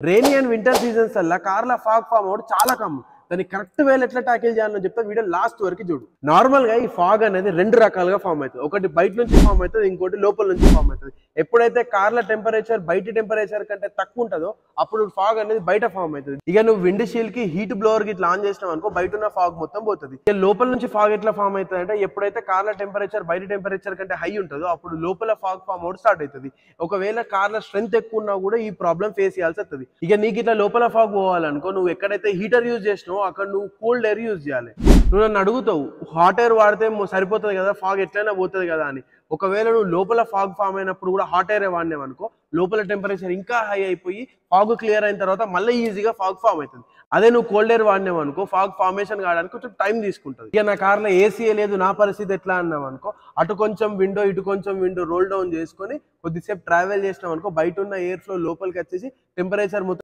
Rainy and winter seasons వల్ల కార్ల fog form అవడం చాలా కామన్. దాన్ని కరెక్ట్ వేలో ఎట్లా ట్యాకిల్ చేయాలని చెప్తే వీడియో లాస్ట్ వరకు చూడు. నార్మల్ గా ఈ ఫాగ్ అనేది రెండు రకాలుగా ఫామ్ అవుతుంది. ఒకటి బయట నుంచి ఫామ్ అవుతుంది, ఇంకోటి లోపల నుంచి ఫామ్ అవుతుంది. ఎప్పుడైతే కార్ల టెంపరేచర్ బయట టెంపరేచర్ కంటే తక్కువ ఉంటుందో అప్పుడు ఫాగ్ అనేది బయట ఫామ్ అవుతుంది. ఇక నువ్వు విండ్ షీల్డ్ కి హీట్ బ్లోవర్ కి ఇట్లా ఆన్ చేసినావు అనుకో బయట ఉన్న ఫాగ్ మొత్తం పోతుంది. ఇక లోపల నుంచి ఫాగ్ ఎట్లా ఫామ్ అవుతుంది అంటే ఎప్పుడైతే కార్ల టెంపరేచర్ బయట టెంపరేచర్ కంటే హై ఉంటుందో అప్పుడు లోపల ఫాగ్ ఫామ్ అవడం స్టార్ట్ అవుతుంది. ఒకవేళ కార్ల స్ట్రెంత్ ఎక్కువ ఉన్నా కూడా ఈ ప్రాబ్లం ఫేస్ చేయాల్సి వస్తుంది. ఇక నీకు ఇట్లా లోపల ఫాగ్ పోవాలనుకో నువ్వు ఎక్కడైతే హీటర్ యూజ్ చేసినావో అక్కడ నువ్వు కూల్డ్ ఎయిర్ యూజ్ చేయాలి. నువ్వు నన్ను అడుగుతావు హాట్ ఎయిర్ వాడితే సరిపోతుంది కదా, ఫాగ్ ఎట్లయినా పోతుంది కదా అని. ఒకవేళ నువ్వు లోపల ఫాగ్ ఫామ్ అయినప్పుడు కూడా హాట్ ఎయిర్ వాడినావు అనుకో లోపల టెంపరేచర్ ఇంకా హై అయిపోయి ఫాగ్ క్లియర్ అయిన తర్వాత మళ్ళీ ఈజీగా ఫాగ్ ఫామ్ అవుతుంది. అదే నువ్వు కోల్డ్ ఎయిర్ వాడినావు అనుకో ఫాగ్ ఫార్మేషన్ కావడానికి కొంచెం టైం తీసుకుంటుంది. ఇక నా కార్లో ఏసీ లేదు నా పరిస్థితి ఎట్లా అన్నావు అనుకో అటు కొంచెం విండో ఇటు కొంచెం విండో రోల్ డౌన్ చేసుకొని కొద్దిసేపు ట్రావెల్ చేసినాం అనుకో బయట ఉన్న ఎయిర్ ఫ్లో లోపలికి వచ్చేసి టెంపరేచర్